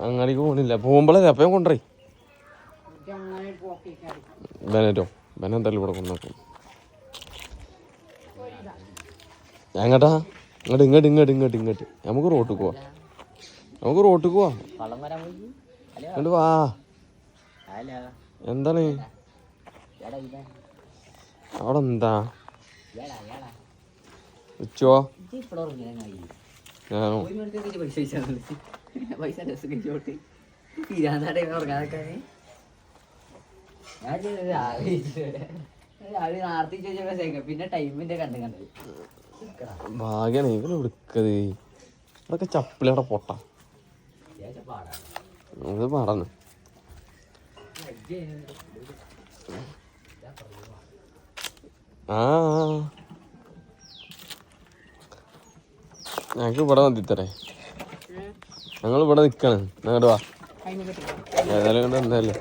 അങ്ങാടിക്ക് പോകണില്ല. പോകുമ്പോഴേ അപ്പം ഞാൻ കൊണ്ടുപോയി ബെനറ്റോ ബെനെന്തായാലും ഇവിടെ കൊണ്ടുവക്കും. എങ്ങട്ടാ? ഇങ്ങോട്ട് ഇങ്ങോട്ട് ഇങ്ങോട്ട് ഇങ്ങോട്ട് ഇങ്ങോട്ട് നമുക്ക് റോട്ടിൽ പോവാം. നമുക്ക് റോട്ടിൽ പോവാം. ഇങ്ങോട്ട് വാ. എന്താണ് അവിടെ? എന്താ ഉച്ചോ? ഞാനോ പിന്നെ ടൈമിന്റെ കണ്ട് കണ്ടത് ഭാഗ്യാണ് ഇവന് എടുക്കത്. ഇവിടൊക്കെ ചപ്പിളിയുടെ പൊട്ട ഇത് പാടന്ന്. ആ ഞങ്ങക്ക് ഇവിടെ മതിത്തരേ. ഞങ്ങൾ ഇവിടെ നിക്കാണ്. ഞങ്ങോട്ട് വാ. ഏതായാലും എന്തായാലും